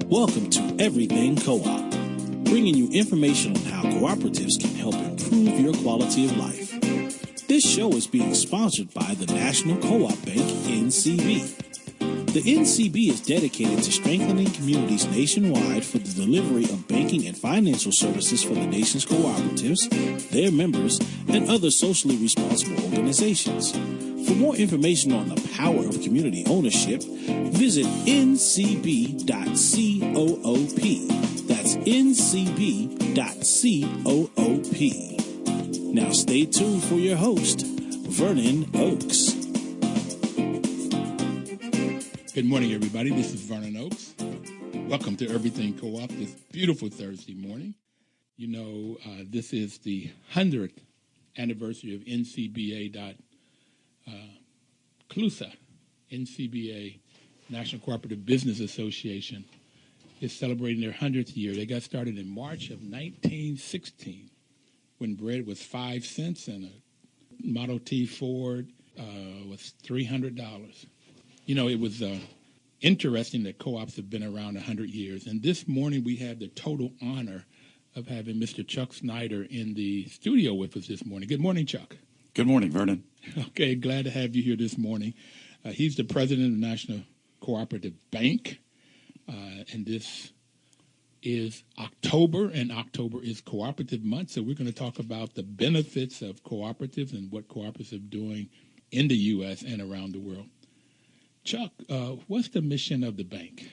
Welcome to Everything Co-op, bringing you information on how cooperatives can help improve your quality of life. This show is being sponsored by the National Cooperative Bank, NCB. The NCB is dedicated to strengthening communities nationwide for the delivery of banking and financial services for the nation's cooperatives, their members, and other socially responsible organizations. For more information on the power of community ownership, visit ncb.coop. That's ncb.coop. Now stay tuned for your host, Vernon Oakes. Good morning, everybody. This is Vernon Oakes. Welcome to Everything Co-op this beautiful Thursday morning. You know, this is the 100th anniversary of CLUSA, NCBA, National Cooperative Business Association, is celebrating their 100th year. They got started in March of 1916 when bread was 5 cents and a Model T Ford was $300. You know, it was interesting that co-ops have been around 100 years. And this morning we had the total honor of having Mr. Chuck Snyder in the studio with us this morning. Good morning, Chuck. Good morning, Vernon. Okay, glad to have you here this morning. He's the president of the National Cooperative Bank, and this is October, and October is Cooperative Month, so we're going to talk about the benefits of cooperatives and what cooperatives are doing in the U.S. and around the world. Chuck, what's the mission of the bank?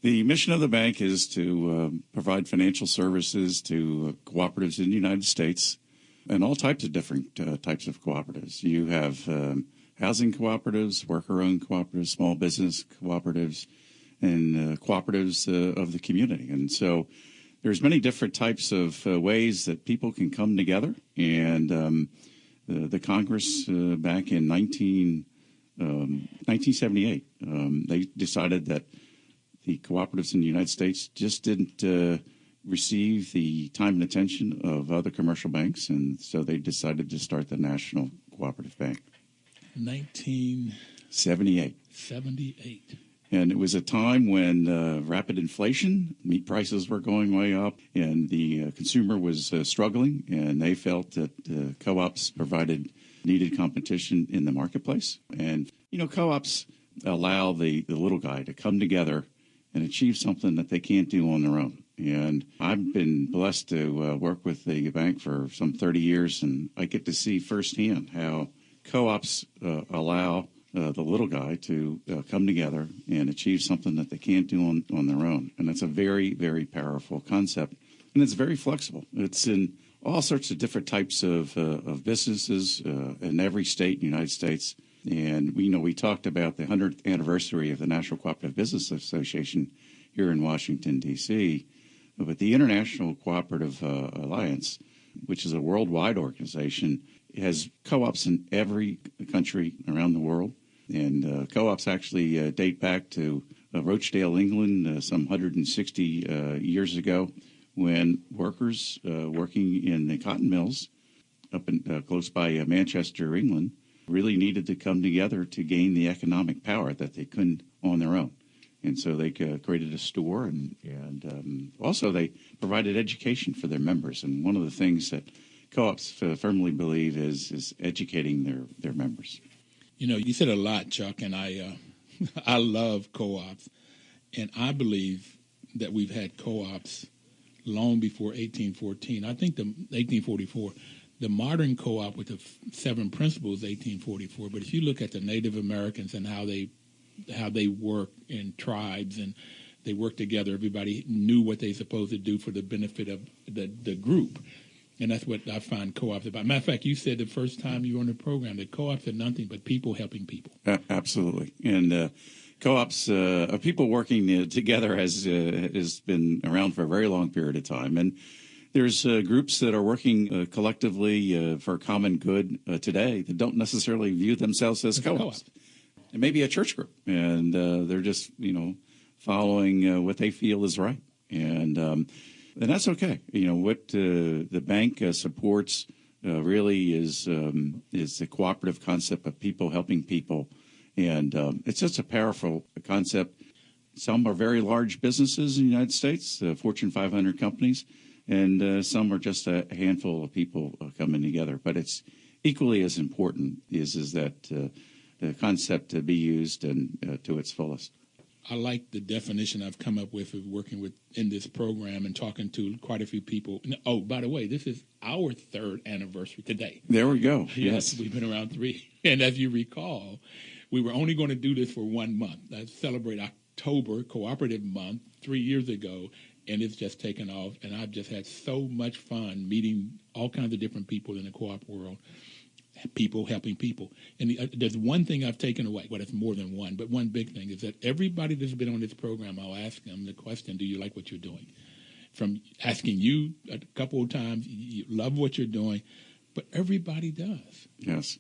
The mission of the bank is to provide financial services to cooperatives in the United States and all types of different types of cooperatives. You have housing cooperatives, worker-owned cooperatives, small business cooperatives, and cooperatives of the community. And so there's many different types of ways that people can come together. And the Congress back in 1978, they decided that the cooperatives in the United States just didn't receive the time and attention of other commercial banks, and so they decided to start the National Cooperative Bank. 1978. 78. And it was a time when rapid inflation, meat prices were going way up, and the consumer was struggling, and they felt that co-ops provided needed competition in the marketplace. And, you know, co-ops allow the little guy to come together and achieve something that they can't do on their own. And I've been blessed to work with the bank for some 30 years, and I get to see firsthand how co-ops allow the little guy to come together and achieve something that they can't do on their own. And that's a very, very powerful concept. And it's very flexible. It's in all sorts of different types of businesses in every state in the United States. And we talked about the 100th anniversary of the National Cooperative Business Association here in Washington, D.C., but the International Cooperative Alliance, which is a worldwide organization, has co-ops in every country around the world. And co-ops actually date back to Rochdale, England, some 160 years ago, when workers working in the cotton mills up in close by Manchester, England, really needed to come together to gain the economic power that they couldn't on their own. And so they created a store, and also they provided education for their members. And one of the things that co-ops firmly believe is educating their members. You know, you said a lot, Chuck, and I love co-ops, and I believe that we've had co-ops long before 1814. I think the 1844, the modern co-op with the 7 principles, 1844. But if you look at the Native Americans and how they work in tribes and they work together, everybody knew what they supposed to do for the benefit of the group. And that's what I find co-ops about. Matter of fact, you said the first time you were on the program that co-ops are nothing but people helping people. Absolutely. And co-ops, people working together has been around for a very long period of time. And there's groups that are working collectively for common good today that don't necessarily view themselves as co-ops. It may be a church group, and they're just, following what they feel is right. And that's okay. What the bank supports really is the cooperative concept of people helping people. And it's just a powerful concept. Some are very large businesses in the United States, Fortune 500 companies, and some are just a handful of people coming together. But it's equally as important is that the concept to be used and to its fullest. I like the definition I've come up with of working with in this program and talking to quite a few people. Oh, by the way, this is our 3rd anniversary today. There we go. Yes, we've been around 3. And as you recall, we were only going to do this for 1 month. Let's celebrate October Cooperative Month 3 years ago, and it's just taken off. And I've just had so much fun meeting all kinds of different people in the co-op world. People helping people. And there's one thing I've taken away. Well, it's more than one, but one big thing is that everybody that's been on this program, I'll ask them the question, do you like what you're doing? From asking you a couple of times, you love what you're doing, but everybody does. Yes.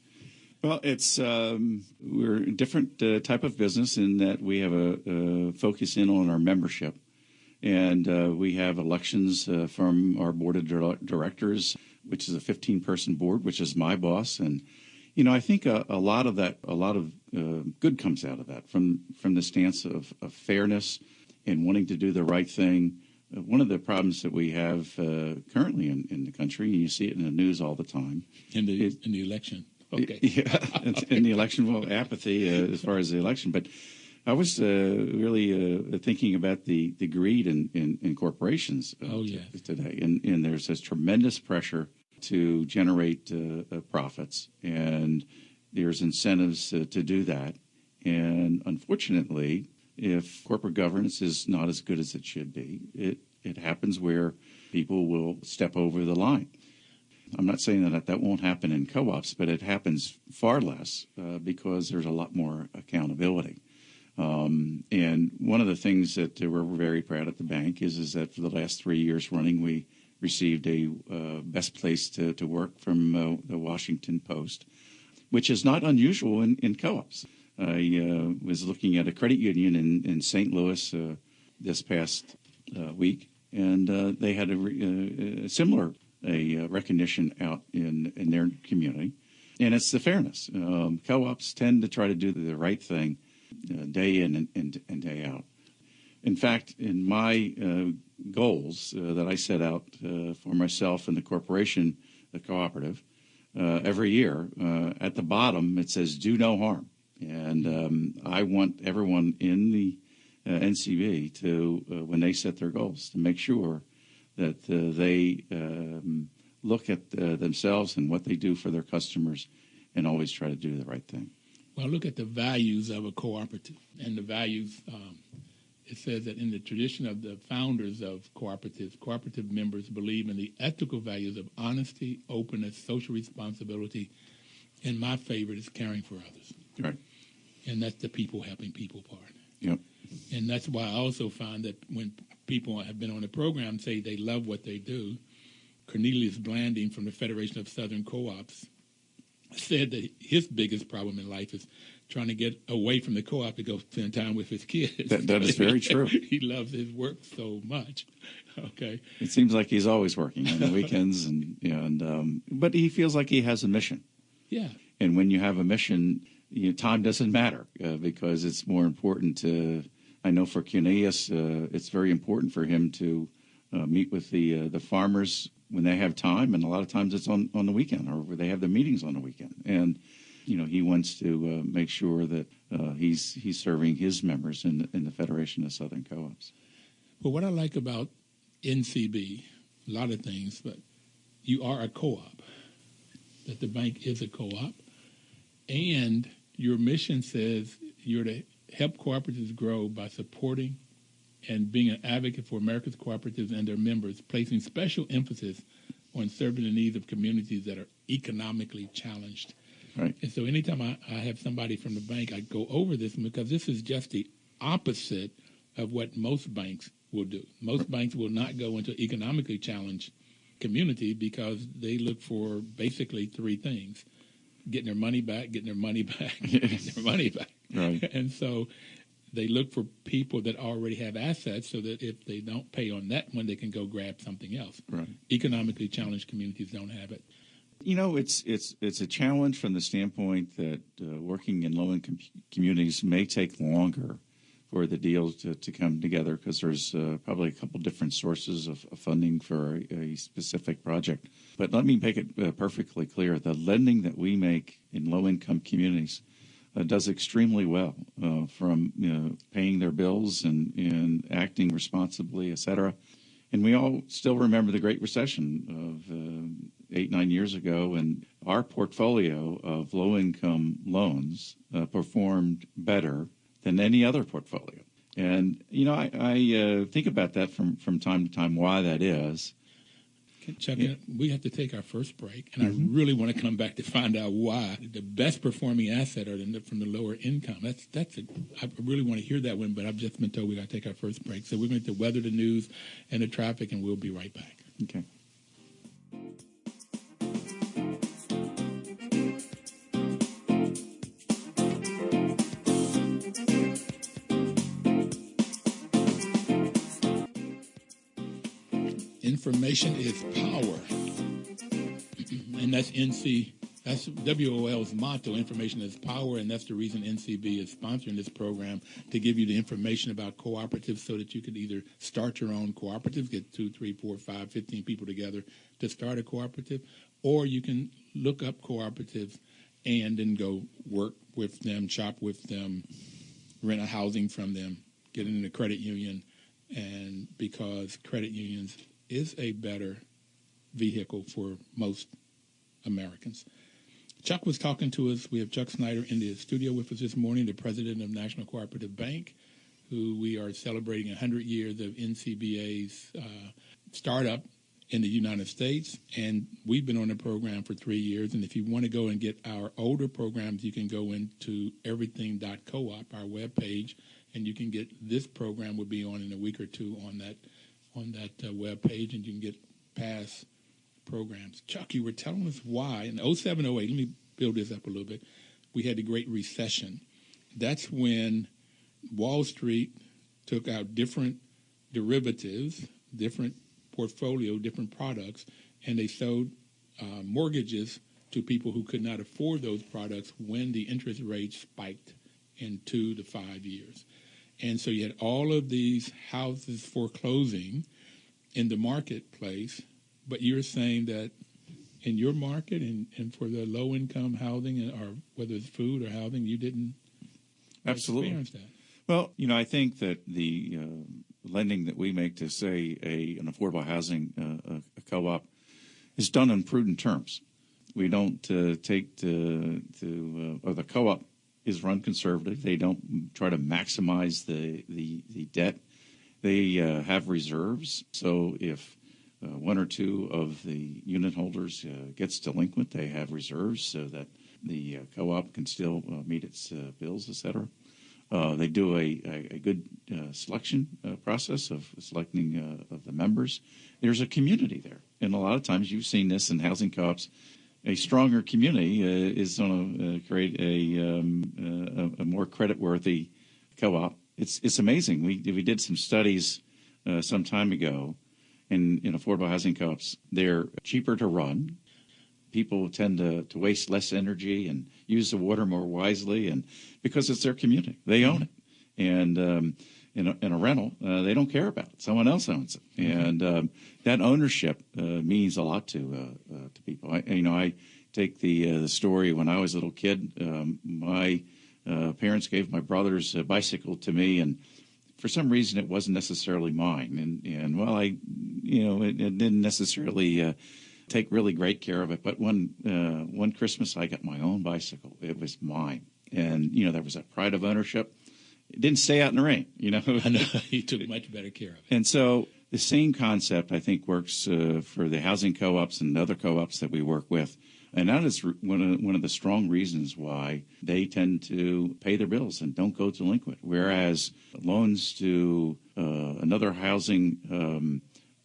Well, it's we're a different type of business in that we have a focus in on our membership. And we have elections from our board of directors, which is a 15-person board, which is my boss. And, I think a lot of good comes out of that from the stance of fairness and wanting to do the right thing. One of the problems that we have currently in the country, and you see it in the news all the time. In the election. Okay. Yeah, in the election, well, apathy as far as the election. But I was really thinking about the greed in corporations today, and there's this tremendous pressure to generate profits, and there's incentives to do that. And unfortunately, if corporate governance is not as good as it should be, it happens where people will step over the line. I'm not saying that won't happen in co-ops, but it happens far less because there's a lot more accountability. And one of the things that we're very proud at the bank is that for the last 3 years running, we received a best place to work from the Washington Post, which is not unusual in co-ops. I was looking at a credit union in St. Louis this past week, and they had a similar recognition out in their community, and it's the fairness. Co-ops tend to try to do the right thing day in and day out. In fact, in my goals that I set out for myself and the corporation, the cooperative, every year, at the bottom it says do no harm. And I want everyone in the NCB to, when they set their goals, to make sure that they look at themselves and what they do for their customers and always try to do the right thing. Well, look at the values of a cooperative. And the values, it says that in the tradition of the founders of cooperatives, cooperative members believe in the ethical values of honesty, openness, social responsibility, and my favorite is caring for others. Right. And that's the people helping people part. Yep. And that's why I also find that when people have been on the program say they love what they do, Cornelius Blanding from the Federation of Southern Co-ops said that his biggest problem in life is trying to get away from the co-op to go spend time with his kids. That is very true. He loves his work so much. Okay. It seems like he's always working on the weekends, but he feels like he has a mission. Yeah. And when you have a mission, time doesn't matter because it's more important to. I know for Cornelius, it's very important for him to meet with the farmers when they have time, and a lot of times it's on the weekend or where they have the meetings on the weekend. And he wants to make sure that he's serving his members in the Federation of Southern Co-ops. Well, what I like about NCB, a lot of things, but you are a co-op, that the bank is a co-op, and your mission says you're to help cooperatives grow by supporting and being an advocate for America's cooperatives and their members, placing special emphasis on serving the needs of communities that are economically challenged. Right. And so anytime I have somebody from the bank, I go over this because this is just the opposite of what most banks will do. Most banks will not go into economically challenged community because they look for basically three things: getting their money back, getting their money back, getting their money back. Right. And so they look for people that already have assets so that if they don't pay on that one, they can go grab something else. Right. Economically challenged communities don't have it. It's a challenge from the standpoint that working in low-income communities may take longer for the deals to come together because there's probably a couple different sources of funding for a specific project. But let me make it perfectly clear. The lending that we make in low-income communities does extremely well from paying their bills and acting responsibly, et cetera. And we all still remember the Great Recession of 8-9 years ago, and our portfolio of low-income loans performed better than any other portfolio. And, I think about that from time to time, why that is. Chuck, we have to take our first break, and I really want to come back to find out why the best performing asset are from the lower income. I really want to hear that one, but I've just been told we got to take our first break. So we're going to weather the news and the traffic, and we'll be right back. Okay. Information is power. And that's that's WOL's motto, information is power, and that's the reason NCB is sponsoring this program, to give you the information about cooperatives so that you could either start your own cooperative, get 2, 3, 4, 5, 15 people together to start a cooperative, or you can look up cooperatives and then go work with them, shop with them, rent a housing from them, get in a credit union, and because credit unions is a better vehicle for most Americans. Chuck was talking to us. We have Chuck Snyder in the studio with us this morning, the president of National Cooperative Bank, who we are celebrating 100 years of NCBA's startup in the United States. And we've been on the program for 3 years. And if you want to go and get our older programs, you can go into everything.coop, our webpage, and you can get this program will be on in a week or two on that web page, and you can get past programs. Chuck, you were telling us why in 07, 08, let me build this up a little bit, we had the Great Recession. That's when Wall Street took out different derivatives, different portfolio, different products, and they sold mortgages to people who could not afford those products when the interest rates spiked in 2 to 5 years. And so you had all of these houses foreclosing in the marketplace, but you're saying that in your market and for the low-income housing, or whether it's food or housing, you didn't experience that. Well, I think that the lending that we make to, say, an affordable housing a co-op is done on prudent terms. We don't take or the co-op is run conservative. They don't try to maximize the debt. They have reserves. So if one or two of the unit holders gets delinquent, they have reserves so that the co-op can still meet its bills, et cetera. They do a good selection process of selecting of the members. There's a community there. And a lot of times you've seen this in housing co-ops. A stronger community is going to create a more creditworthy co-op. It's amazing. We did some studies some time ago in affordable housing co-ops. They're cheaper to run. People tend to waste less energy and use the water more wisely, and because it's their community, they own it. And in a rental, they don't care about it. Someone else owns it, and that ownership means a lot to people. I take the story when I was a little kid. My parents gave my brother's bicycle to me, and for some reason it wasn't necessarily mine. And well, it didn't necessarily take really great care of it. But one Christmas, I got my own bicycle. It was mine, and there was that pride of ownership. It didn't stay out in the rain, I know. You took much better care of it. And so the same concept, I think, works for the housing co-ops and other co-ops that we work with. And that is one of the strong reasons why they tend to pay their bills and don't go delinquent. Whereas loans to another housing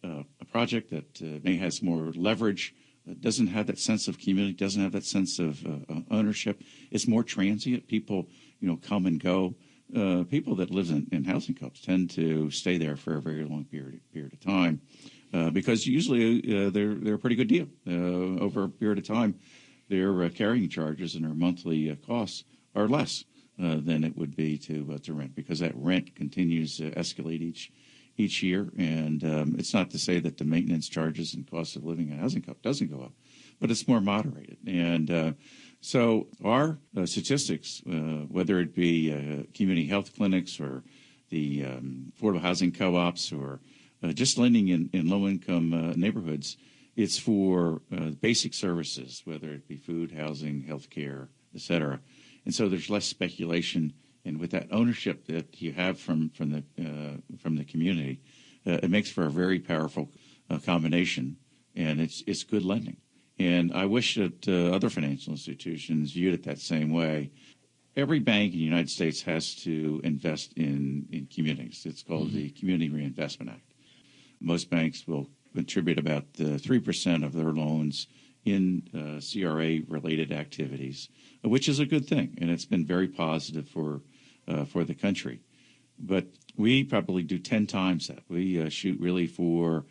a project that may has more leverage, doesn't have that sense of community, doesn't have that sense of ownership. It's more transient. People, come and go. People that live in housing co-ops tend to stay there for a very long period of time because usually they're a pretty good deal. Over a period of time, their carrying charges and their monthly costs are less than it would be to rent, because that rent continues to escalate each year. And it's not to say that the maintenance charges and cost of living in housing doesn't go up, but it's more moderated. And so our statistics, whether it be community health clinics or the affordable housing co-ops or just lending in low-income neighborhoods, it's for basic services, whether it be food, housing, health care, et cetera. And so there's less speculation, and with that ownership that you have from the community, it makes for a very powerful combination, and it's good lending. And I wish that other financial institutions viewed it that same way. Every bank in the United States has to invest in communities. It's called the Community Reinvestment Act. Most banks will contribute about 3% of their loans in CRA-related activities, which is a good thing, and it's been very positive for the country. But we probably do 10 times that. We shoot really for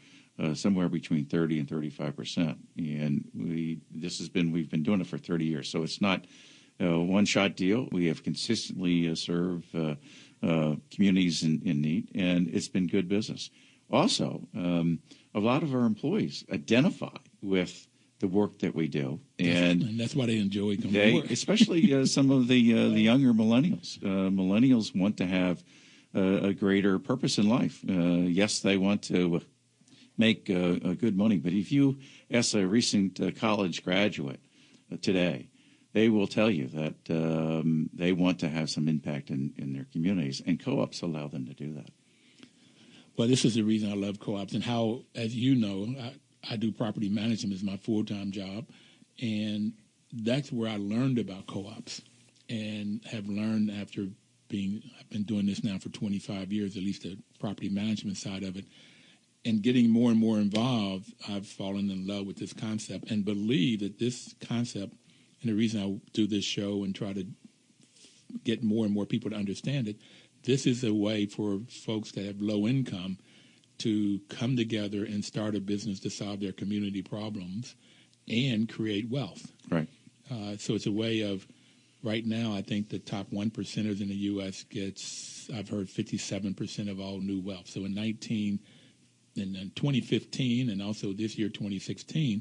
somewhere between 30 and 35%, and we've been doing it for 30 years. So it's not a one-shot deal. We have consistently served communities in need, and it's been good business. Also, a lot of our employees identify with the work that we do, and that's why they enjoy coming to work. Especially some of the younger millennials. Millennials want to have a greater purpose in life. Yes, they want to make good money, but if you ask a recent college graduate today, they will tell you that they want to have some impact in their communities, and co-ops allow them to do that. Well, this is the reason I love co-ops, and how, as you know, I do property management as my full-time job, and that's where I learned about co-ops, and have learned I've been doing this now for 25 years, at least the property management side of it, and getting more and more involved, I've fallen in love with this concept and believe that this concept, and the reason I do this show and try to get more and more people to understand it, this is a way for folks that have low income to come together and start a business to solve their community problems and create wealth. Right. So it's a way of, right now, I think the top 1%ers in the U.S. I've heard 57% of all new wealth. So in 2015 and also this year, 2016,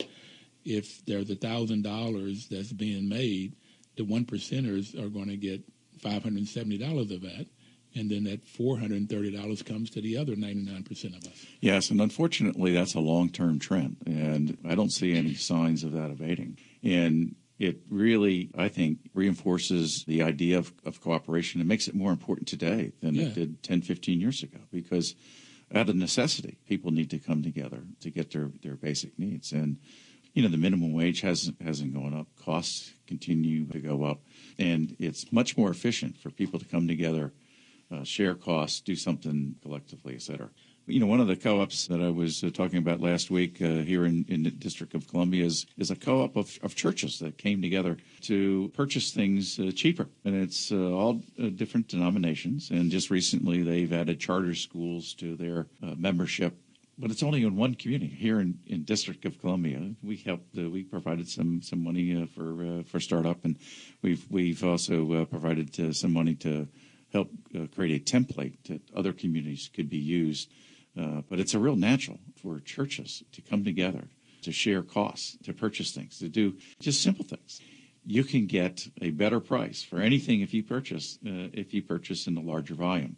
if there's $1,000 that's being made, the 1%ers are going to get $570 of that. And then that $430 comes to the other 99% of us. Yes, and unfortunately, that's a long-term trend, and I don't see any signs of that abating. And it really, I think, reinforces the idea of cooperation and makes it more important today than it did 10, 15 years ago, because out of necessity, people need to come together to get their basic needs. And, you know, the minimum wage hasn't gone up. Costs continue to go up, and it's much more efficient for people to come together, share costs, do something collectively, et cetera. You know, one of the co-ops that I was talking about last week here in the District of Columbia is a co-op of churches that came together to purchase things cheaper. And it's all different denominations. And just recently they've added charter schools to their membership. But it's only in one community here in District of Columbia. We helped. We provided some money for startup, and we've also provided some money to help create a template that other communities could be used. But it's a real natural for churches to come together, to share costs, to purchase things, to do just simple things. You can get a better price for anything if you purchase in a larger volume.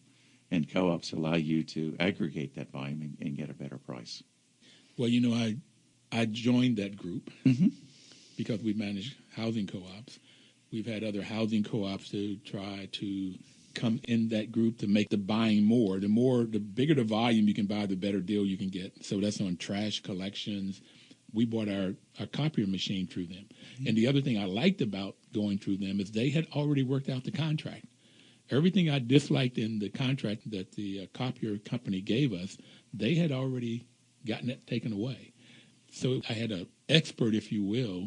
And co-ops allow you to aggregate that volume and get a better price. Well, you know, I joined that group because we manage housing co-ops. We've had other housing co-ops to try to come in that group to make the buying more. The bigger the volume you can buy, the better deal you can get. So that's on trash collections. We bought our copier machine through them. And the other thing I liked about going through them is they had already worked out the contract. Everything I disliked in the contract that the copier company gave us, they had already gotten it taken away. So I had an expert, if you will,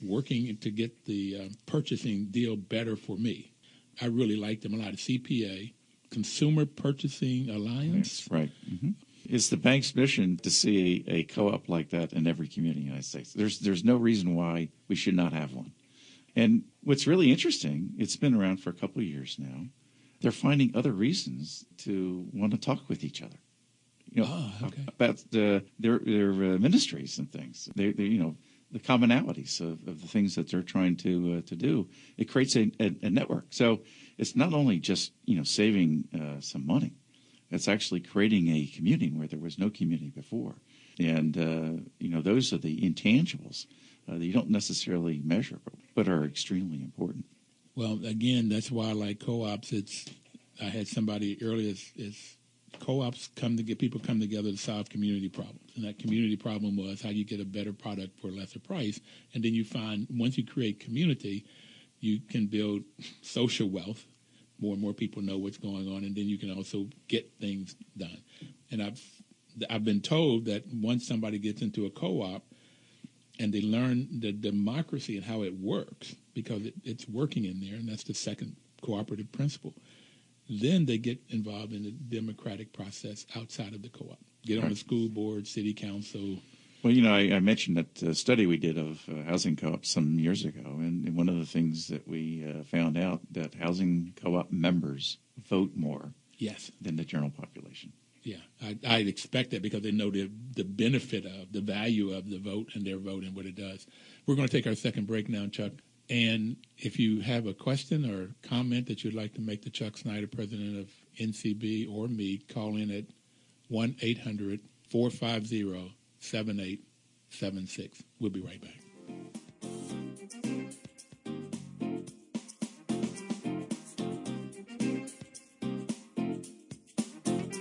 working to get the purchasing deal better for me. I really liked them a lot. CPA, Consumer Purchasing Alliance. That's right. It's the bank's mission to see a co-op like that in every community in the United States. There's no reason why we should not have one. And what's really interesting, it's been around for a couple of years now. They're finding other reasons to want to talk with each other. About their ministries and things. They the commonalities of the things that they're trying to do. It creates a network. So it's not only just saving some money. It's actually creating a community where there was no community before. And those are the intangibles that you don't necessarily measure, but are extremely important. Well, again, that's why I like co-ops. I had somebody earlier. It's co-ops people come together to solve community problems, and that community problem was how you get a better product for a lesser price. And then you find once you create community, you can build social wealth. More and more people know what's going on, and then you can also get things done. And I've been told that once somebody gets into a co-op and they learn the democracy and how it works, because it's working in there, and that's the second cooperative principle, then they get involved in the democratic process outside of the co-op. Get on the school board, city council. Well, I mentioned that study we did of housing co-ops some years ago, and one of the things that we found out that housing co-op members vote more than the general population. Yeah, I'd expect that because they know the benefit of, the value of the vote and their vote and what it does. We're going to take our second break now, Chuck. And if you have a question or comment that you'd like to make to Chuck Snyder, president of NCB, or me, call in at 1-800-450-7876. We'll be right back.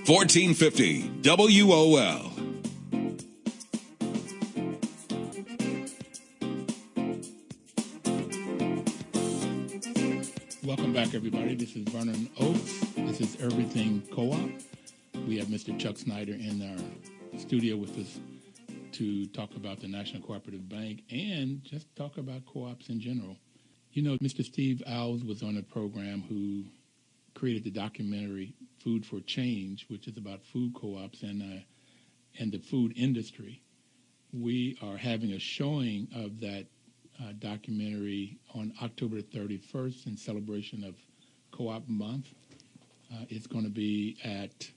$14.50 WOL. Welcome back, everybody. This is Vernon Oaks. This is Everything Co-op. We have Mr. Chuck Snyder in our studio with us to talk about the National Cooperative Bank and just talk about co-ops in general. Mr. Steve Owls was on a program who created the documentary Food for Change, which is about food co-ops and the food industry. We are having a showing of that documentary on October 31st in celebration of Co-op Month. It's going to be at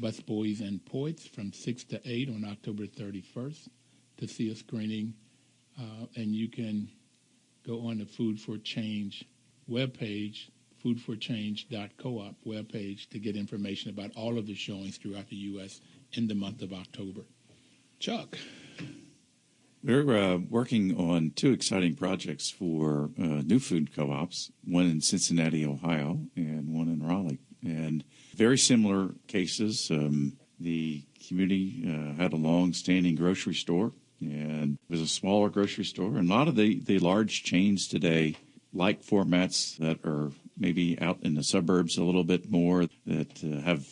Busboys and Poets from 6 to 8 on October 31st to see a screening. And you can go on the Food for Change webpage, foodforchange.coop webpage, to get information about all of the showings throughout the U.S. in the month of October. Chuck. We're working on two exciting projects for new food co-ops, one in Cincinnati, Ohio, and one in Raleigh. And very similar cases. The community had a long-standing grocery store, and it was a smaller grocery store. And a lot of the large chains today like formats that are maybe out in the suburbs a little bit more, that have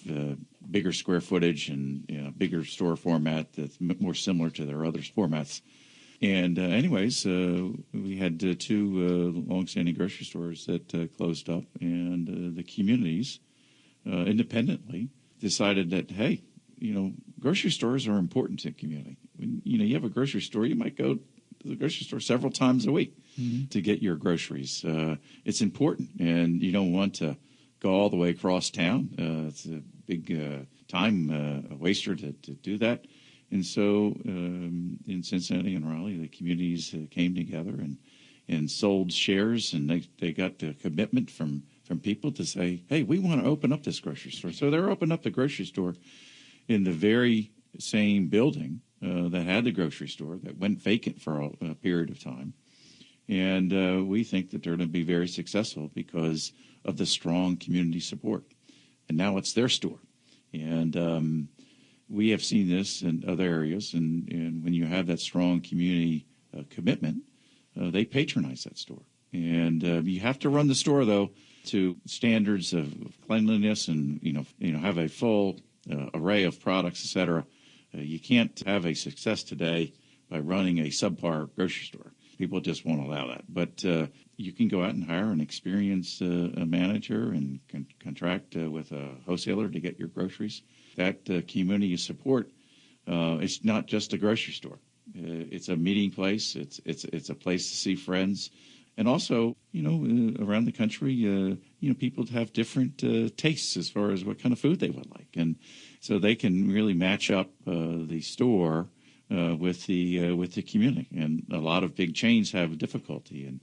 bigger square footage and bigger store format that's more similar to their other formats. And we had two longstanding grocery stores that closed up, and the communities independently decided that, hey, grocery stores are important to the community. When, you have a grocery store, you might go to the grocery store several times a week to get your groceries. It's important, and you don't want to go all the way across town. It's a big time waster to do that. And so in Cincinnati and Raleigh, the communities came together and sold shares, and they got the commitment from people to say, hey, we want to open up this grocery store. So they're opening up the grocery store in the very same building that had the grocery store that went vacant for a period of time. And we think that they're going to be very successful because of the strong community support. And now it's their store. And we have seen this in other areas, and when you have that strong community commitment, they patronize that store. And you have to run the store, though, to standards of cleanliness and have a full array of products, et cetera. You can't have a success today by running a subpar grocery store. People just won't allow that. But you can go out and hire an experienced manager and contract with a wholesaler to get your groceries. That community support, it's not just a grocery store. It's a meeting place. It's a place to see friends. And also, around the country, people have different tastes as far as what kind of food they would like. And so they can really match up the store with the community. And a lot of big chains have difficulty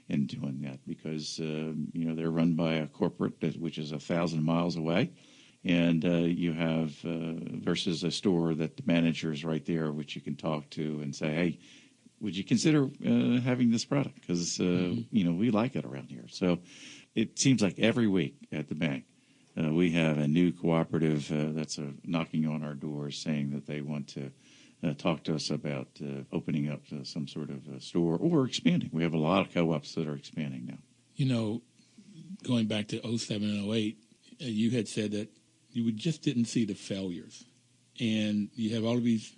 in doing that because, they're run by a corporate which is 1,000 miles away. And you have versus a store that the manager is right there, which you can talk to and say, hey, would you consider having this product? Because, we like it around here. So it seems like every week at the bank, we have a new cooperative that's knocking on our doors saying that they want to talk to us about opening up some sort of store or expanding. We have a lot of co-ops that are expanding now. Going back to 07 and 08, you had said that you just didn't see the failures. And you have all of these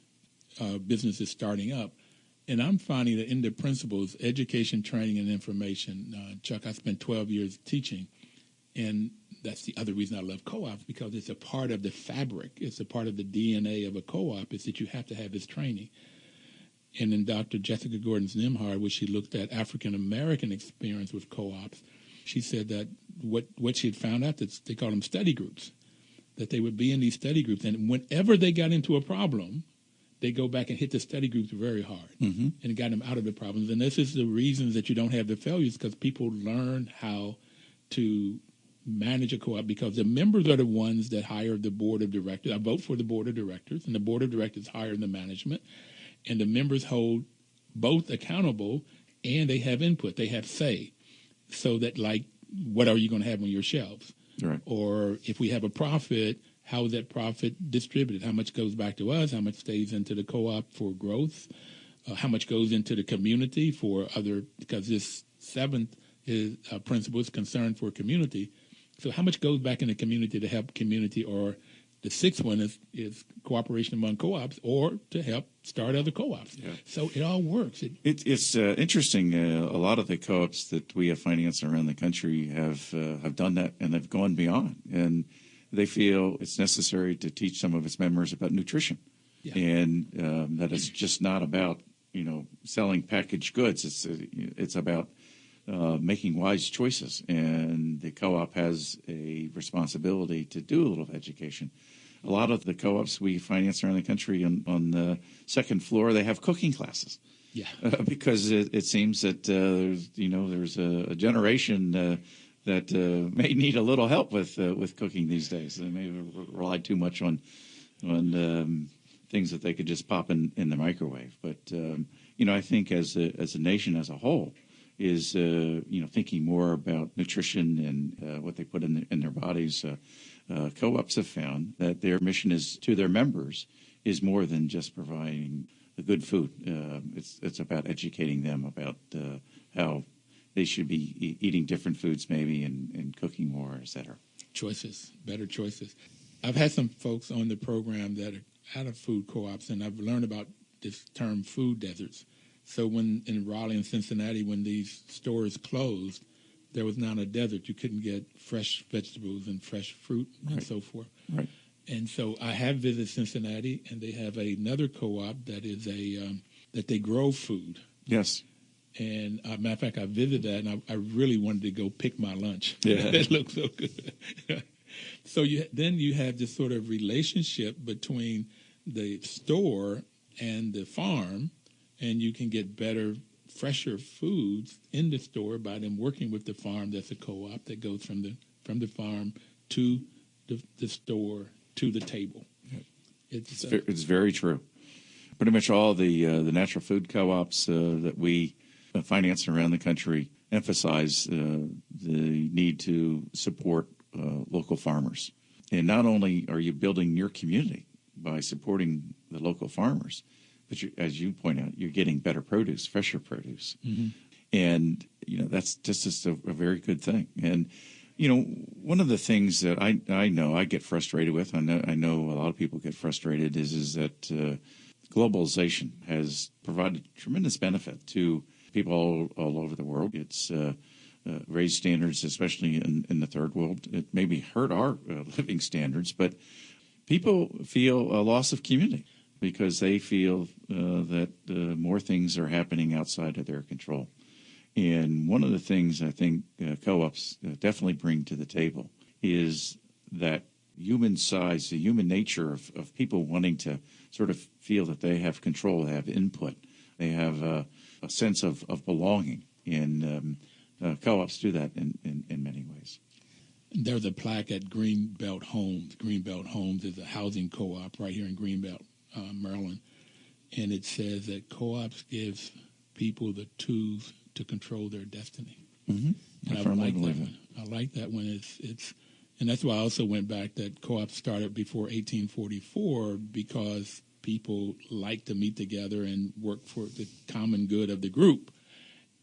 businesses starting up. And I'm finding that in the principles, education, training, and information, Chuck, I spent 12 years teaching, and that's the other reason I love co-ops, because it's a part of the fabric. It's a part of the DNA of a co-op is that you have to have this training. And in Dr. Jessica Gordon's Nimhard, where she looked at African-American experience with co-ops, she said that what she had found out, that they call them study groups, that they would be in these study groups, and whenever they got into a problem, they go back and hit the study groups very hard and it got them out of the problems. And this is the reasons that you don't have the failures, because people learn how to manage a co-op, because the members are the ones that hire the board of directors. I vote for the board of directors, and the board of directors hire the management, and the members hold both accountable, and they have input. They have say, so that, like, what are you going to have on your shelves? Right. Or if we have a profit, how is that profit distributed? How much goes back to us? How much stays into the co-op for growth? How much goes into the community for other, because this seventh principle is concern for community. So how much goes back in the community to help community? Or the sixth one is cooperation among co-ops, or to help start other co-ops. Yeah. So it all works. It's interesting. A lot of the co-ops that we have financed around the country have done that, and they've gone beyond. And they feel it's necessary to teach some of its members about nutrition, and that it's just not about selling packaged goods. It's about making wise choices, and the co-op has a responsibility to do a little education. A lot of the co-ops we finance around the country on the second floor, they have cooking classes. Yeah, because it seems that there's a generation that may need a little help with cooking these days. They may rely too much on things that they could just pop in the microwave. But I think as a nation as a whole is thinking more about nutrition and what they put in their bodies. Co-ops have found that their mission is to their members is more than just providing the good food. It's about educating them about how they should be eating different foods maybe and cooking more, et cetera. Choices, better choices. I've had some folks on the program that are out of food co-ops, and I've learned about this term food deserts. So when in Raleigh and Cincinnati, when these stores closed, there was not a desert. You couldn't get fresh vegetables and fresh fruit and so forth. Right. And so I have visited Cincinnati, and they have another co-op that is that they grow food. Yes. And matter of fact, I visited that, and I really wanted to go pick my lunch. Yeah. It looked so good. So then you have this sort of relationship between the store and the farm, and you can get better, fresher foods in the store by them working with the farm. That's a co-op that goes from the farm to the store to the table. It's very true. Pretty much all the natural food co-ops that we finance around the country emphasize the need to support local farmers. And not only are you building your community by supporting the local farmers, but as you point out, you're getting better produce, fresher produce. Mm-hmm. And, that's just a very good thing. And, one of the things that I know I get frustrated with, I know a lot of people get frustrated, is that globalization has provided tremendous benefit to people all over the world. It's raised standards, especially in the third world. It maybe hurt our living standards, but people feel a loss of community because they feel that more things are happening outside of their control. And one of the things I think co-ops definitely bring to the table is that human size, the human nature of people wanting to sort of feel that they have control, they have input, they have a sense of belonging. And co-ops do that in many ways. There's a plaque at Greenbelt Homes. Greenbelt Homes is a housing co-op right here in Greenbelt, Maryland. And it says that co-ops gives people the tools to control their destiny. Mm-hmm. And I like that one. I like that one. It's and that's why I also went back that co-ops started before 1844 because people like to meet together and work for the common good of the group.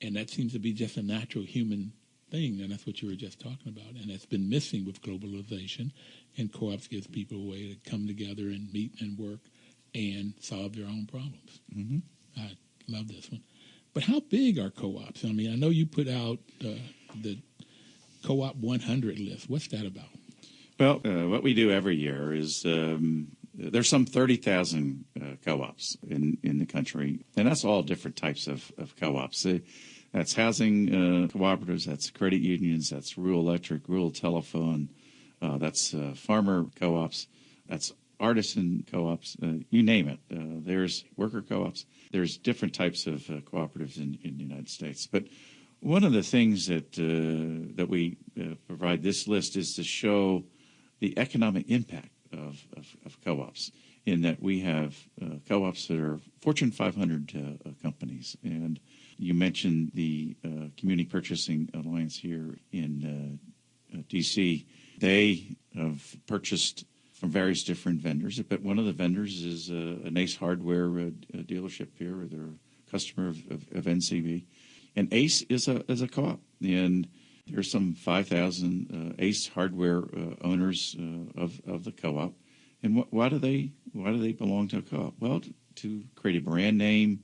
And that seems to be just a natural human thing, and that's what you were just talking about. And that's been missing with globalization, and co-ops gives people a way to come together and meet and work and solve their own problems. Mm-hmm. I love this one. But how big are co-ops? I mean, I know you put out the Co-op 100 list. What's that about? Well, what we do every year is there's some 30,000 co-ops in the country, and that's all different types of co-ops. That's housing cooperatives, that's credit unions, that's rural electric, rural telephone, that's farmer co-ops, that's artisan co-ops, you name it. There's worker co-ops. There's different types of cooperatives in the United States. But one of the things that we provide this list is to show the economic impact of co-ops, in that we have co-ops that are Fortune 500 companies. And you mentioned the Community Purchasing Alliance here in D.C. They have purchased from various different vendors, but one of the vendors is an Ace Hardware dealership here. They're a customer of NCB. And Ace is a co-op, and there's some 5,000 Ace Hardware owners of the co-op. And why do they belong to a co-op? Well, to create a brand name,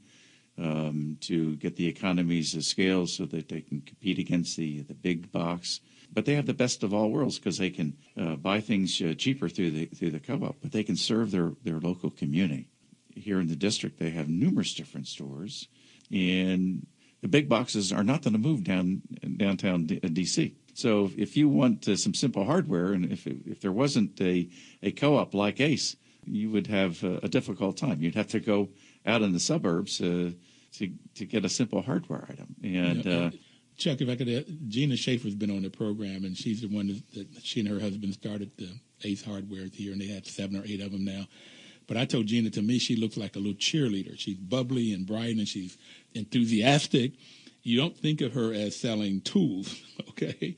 to get the economies of scale so that they can compete against the big box. But they have the best of all worlds because they can buy things cheaper through the co-op, but they can serve their local community. Here in the district, they have numerous different stores, and the big boxes are not going to move downtown D.C. So if you want some simple hardware, and if there wasn't a co-op like Ace, you would have a difficult time. You'd have to go out in the suburbs to get a simple hardware item. And Chuck, if I could, Gina Schaefer's been on the program, and she's the one that she and her husband started the Ace Hardware here, and they have 7 or 8 of them now. But I told Gina, to me, she looks like a little cheerleader. She's bubbly and bright, and she's enthusiastic. You don't think of her as selling tools, okay?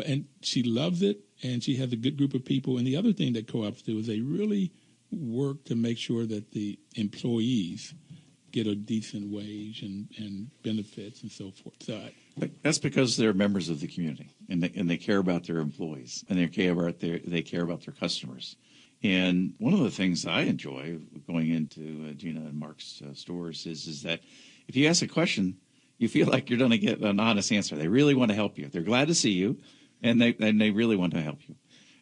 And she loves it, and she has a good group of people. And the other thing that co-ops do is they really work to make sure that the employees get a decent wage and benefits and so forth. So that's because they're members of the community, and they care about their employees, and they care about their customers. And one of the things I enjoy going into Gina and Mark's stores is that if you ask a question, you feel like you're going to get an honest answer. They really want to help you. They're glad to see you, and they really want to help you.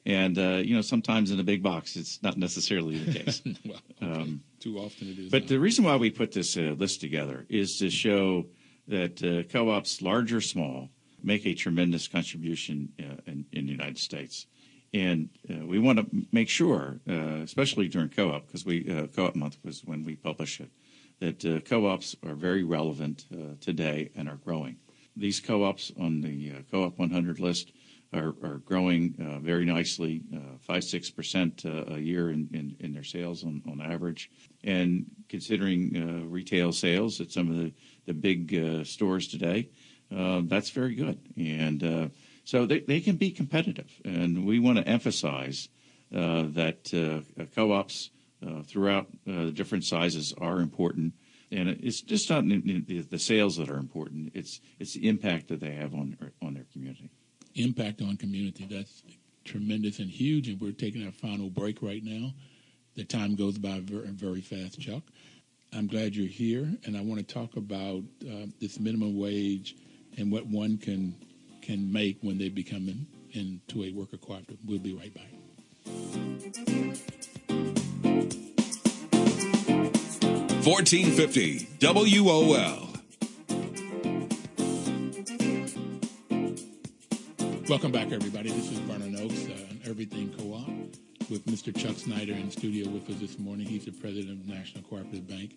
And sometimes in a big box, it's not necessarily the case. Well, okay. Too often it is. But the reason why we put this list together is to show that co-ops, large or small, make a tremendous contribution in the United States. And we want to make sure, especially during co-op, because co-op month was when we publish it, that co-ops are very relevant today and are growing. These co-ops on the Co-op 100 list are growing very nicely, 5-6% a year in their sales on average. And considering retail sales at some of the big stores today, that's very good. And so they can be competitive. And we want to emphasize that co-ops throughout different sizes are important. And it's just not the sales that are important. It's the impact that they have on their community. Impact on community, that's tremendous and huge. And we're taking our final break right now. The time goes by very, very fast, Chuck. I'm glad you're here, and I want to talk about this minimum wage and what one can make when they become into a worker cooperative. We'll be right back. $14.50 WOL. Welcome back, everybody. This is Vernon on Everything Coop with Mr. Chuck Snyder in the studio with us this morning. He's the president of the National Cooperative Bank.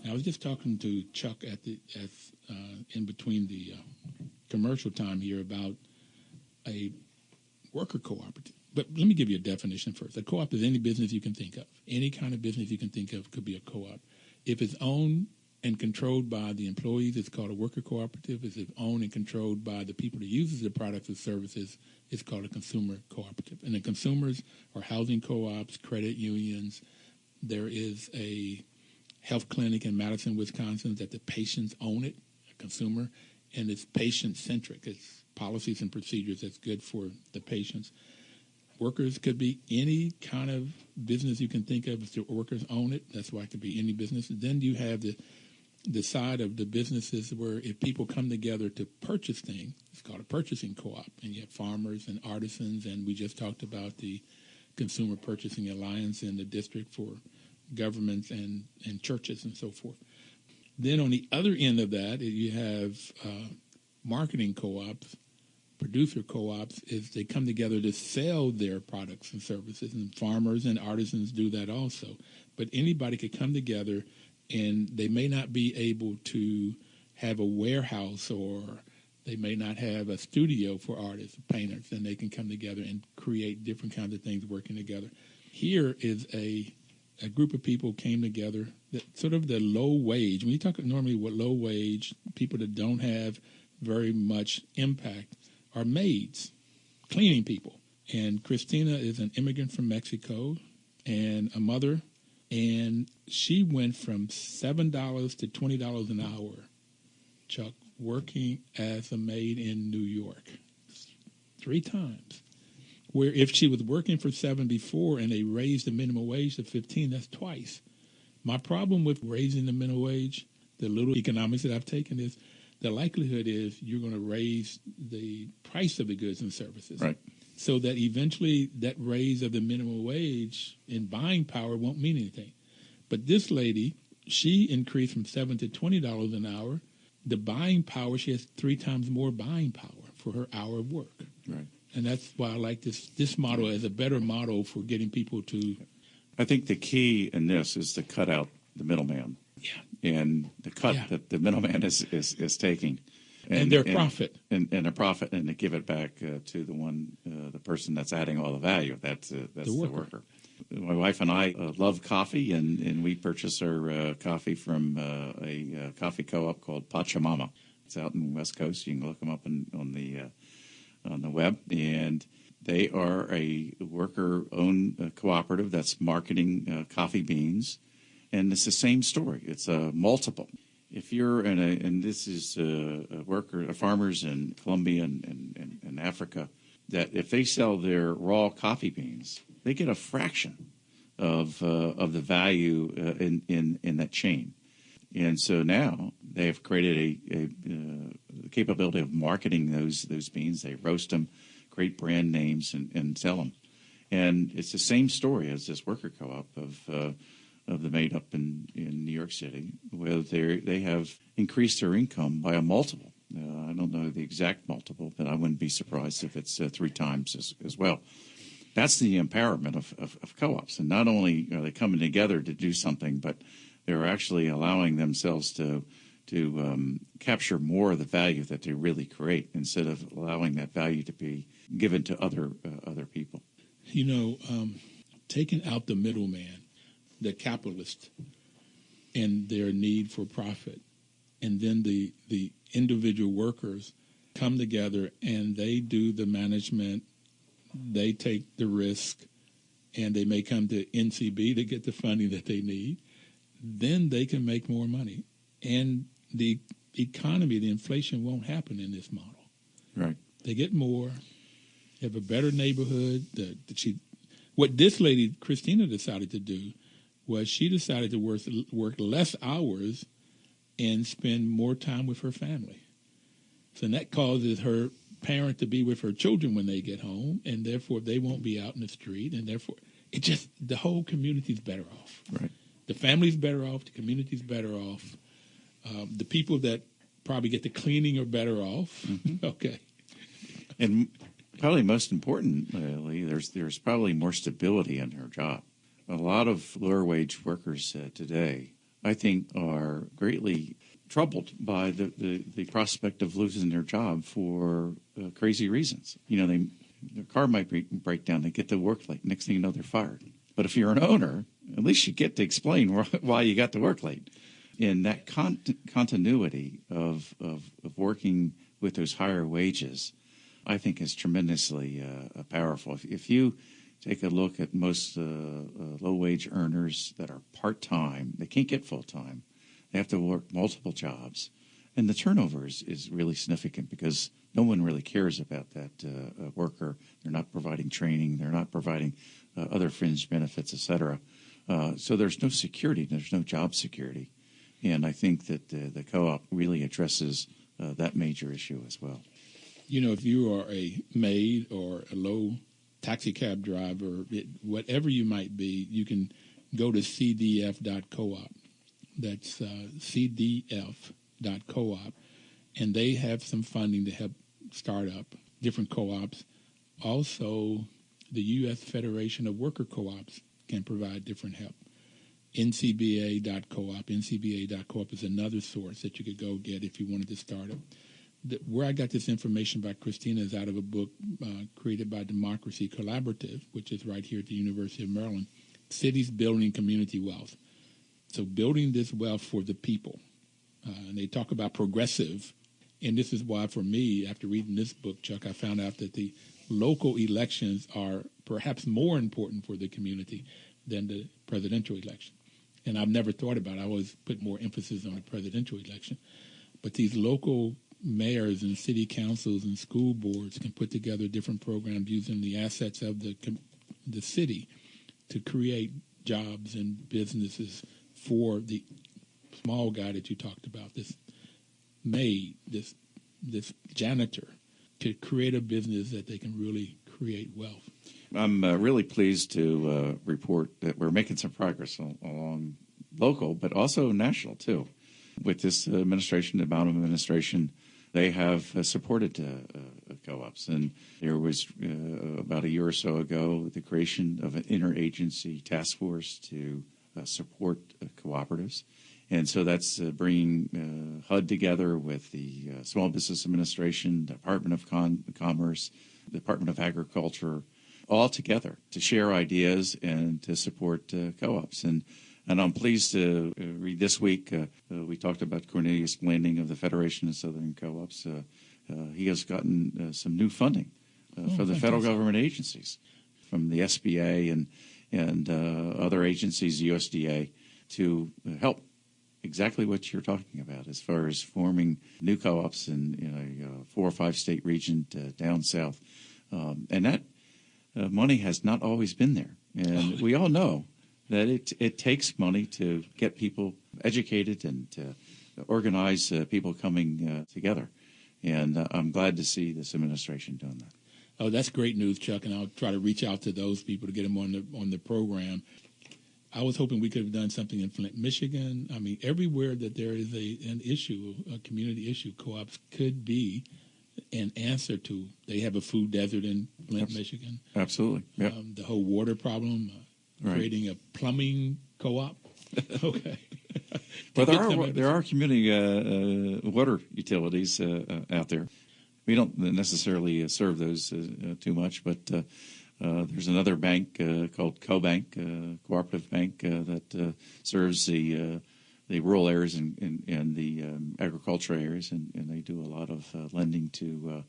And I was just talking to Chuck in between the commercial time here about a worker cooperative. But let me give you a definition first. A co-op is any business you can think of. Any kind of business you can think of could be a co-op. If it's owned and controlled by the employees, it's called a worker cooperative. If it's owned and controlled by the people that uses the products and services, it's called a consumer cooperative. And the consumers are housing co-ops, credit unions. There is a health clinic in Madison, Wisconsin, that the patients own it, a consumer, and it's patient-centric. It's policies and procedures that's good for the patients. Workers could be any kind of business you can think of. If the workers own it, that's why it could be any business. Then you have the side of the businesses where if people come together to purchase things, it's called a purchasing co-op. And you have farmers and artisans, and we just talked about the Consumer Purchasing Alliance in the district for governments and churches and so forth. Then on the other end of that, you have marketing co-ops. Producer co-ops is they come together to sell their products and services, and farmers and artisans do that also. But anybody could come together, and they may not be able to have a warehouse, or they may not have a studio for artists, painters, and they can come together and create different kinds of things working together. Here is a group of people came together, that sort of the low wage. When you talk normally with low wage, people that don't have very much impact are maids, cleaning people. And Christina is an immigrant from Mexico and a mother, and she went from $7 to $20 an hour, Chuck, working as a maid in New York 3 times. Where if she was working for $7 before and they raised the minimum wage to $15, that's twice. My problem with raising the minimum wage, the little economics that I've taken, is the likelihood is you're going to raise the price of the goods and services. Right. So that eventually that raise of the minimum wage in buying power won't mean anything. But this lady, she increased from $7 to $20 an hour. The buying power, she has 3 times more buying power for her hour of work. Right. And that's why I like this model as a better model for getting people to. I think the key in this is to cut out the middleman. Yeah. And the cut that the middleman is taking. And their profit. And their profit, and to give it back to the person that's adding all the value. That's the worker. My wife and I love coffee, and we purchase our coffee from a coffee co-op called Pachamama. It's out in the West Coast. You can look them up on the web. And they are a worker-owned cooperative that's marketing coffee beans. And it's the same story. It's a multiple. If you're and this is farmers in Colombia and Africa, that if they sell their raw coffee beans, they get a fraction of the value in that chain. And so now they have created a capability of marketing those beans. They roast them, create brand names, and sell them. And it's the same story as this worker co-op of the maid up in New York City, where they have increased their income by a multiple. I don't know the exact multiple, but I wouldn't be surprised if it's 3 times as well. That's the empowerment of co-ops. And not only are they coming together to do something, but they're actually allowing themselves to capture more of the value that they really create, instead of allowing that value to be given to other people. You know, taking out the middleman, the capitalist, and their need for profit, and then the individual workers come together and they do the management, they take the risk, and they may come to NCB to get the funding that they need. Then they can make more money, and the economy, the inflation won't happen in this model. Right? They get more, have a better neighborhood. What this lady Christina decided to do was she decided to work less hours and spend more time with her family. So that causes her parent to be with her children when they get home, and therefore they won't be out in the street, and therefore the whole community's better off. Right. The family's better off, the community's better off. The people that probably get the cleaning are better off. Mm-hmm. Okay. And Probably most importantly, there's probably more stability in her job. A lot of lower wage workers today, I think, are greatly troubled by the prospect of losing their job for crazy reasons. Their car might break down, they get to work late. Next thing you know, they're fired. But if you're an owner, at least you get to explain why you got to work late. And that continuity of working with those higher wages, I think, is tremendously powerful. If you take a look at most low-wage earners that are part-time, they can't get full-time. They have to work multiple jobs. And the turnover is really significant because no one really cares about that worker. They're not providing training. They're not providing other fringe benefits, et cetera. So there's no security. There's no job security. And I think that the co-op really addresses that major issue as well. If you are a maid or a low taxi cab driver, whatever you might be, you can go to cdf.coop. That's cdf.coop. And they have some funding to help start up different co-ops. Also, the U.S. Federation of Worker Co-ops can provide different help. NCBA.coop. NCBA.coop is another source that you could go get if you wanted to start it. Where I got this information by Christina is out of a book created by Democracy Collaborative, which is right here at the University of Maryland, Cities Building Community Wealth. So building this wealth for the people. And they talk about progressive. And this is why, for me, after reading this book, Chuck, I found out that the local elections are perhaps more important for the community than the presidential election. And I've never thought about it. I always put more emphasis on the presidential election. But these local mayors and city councils and school boards can put together different programs using the assets of the city to create jobs and businesses for the small guy that you talked about, this maid, this janitor, to create a business that they can really create wealth. I'm really pleased to report that we're making some progress along local, but also national, too. With this administration, the Obama administration, they have supported co-ops. And there was, about a year or so ago, the creation of an interagency task force to support cooperatives. And so that's bringing HUD together with the Small Business Administration, Department of Commerce, Department of Agriculture, all together to share ideas and to support co-ops. And I'm pleased to read this week, we talked about Cornelius Blanding of the Federation of Southern Co-ops. He has gotten some new funding for the federal government agencies, from the SBA and other agencies, USDA, to help exactly what you're talking about as far as forming new co-ops in a 4 or 5 state region down south. And that money has not always been there. And we all know that it takes money to get people educated and to organize people coming together. And I'm glad to see this administration doing that. Oh, that's great news, Chuck, and I'll try to reach out to those people to get them on the program. I was hoping we could have done something in Flint, Michigan. I mean, everywhere that there is an issue, a community issue, co-ops could be an answer to. They have a food desert in Flint, Michigan. Absolutely. Yep. The whole water problem, creating a plumbing co-op. Okay. Well, there are community water utilities out there. We don't necessarily serve those too much, but there's another bank called CoBank, Cooperative Bank, that serves the rural areas and the agricultural areas, and they do a lot of lending to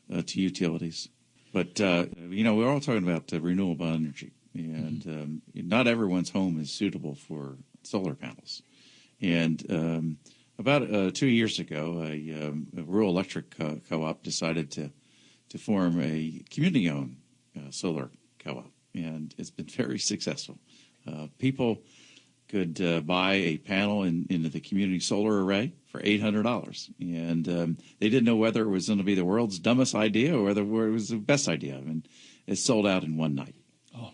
utilities. But we're all talking about renewable energy, and not everyone's home is suitable for solar panels. And about 2 years ago, a rural electric co-op decided to form a community-owned solar co-op, and it's been very successful. People could buy a panel into the community solar array for $800, and they didn't know whether it was going to be the world's dumbest idea or whether it was the best idea. I mean, it sold out in one night. Oh,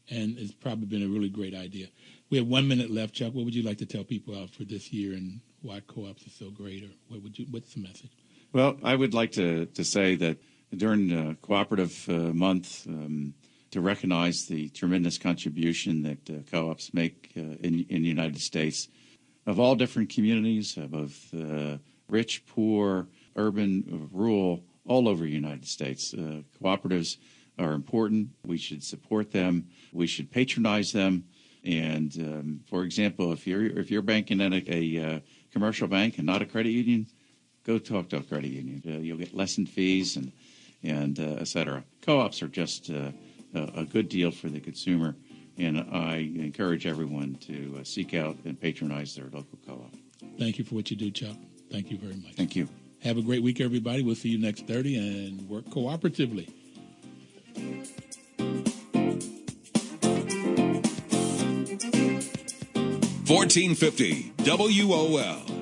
and it's probably been a really great idea. We have 1 minute left, Chuck. What would you like to tell people out for this year and why co-ops are so great, or what's the message? Well, I would like to say that during Cooperative Month to recognize the tremendous contribution that co-ops make in the United States of all different communities, both rich, poor, urban, rural, all over the United States. Cooperatives are important. We should support them. We should patronize them. And for example, if you're banking at a commercial bank and not a credit union, go talk to a credit union. You'll get lessened fees and et cetera. Co-ops are just a good deal for the consumer, and I encourage everyone to seek out and patronize their local co-op. Thank you for what you do, Chuck. Thank you very much. Thank you. Have a great week, everybody. We'll see you next Thursday, and work cooperatively. $14.50 WOL.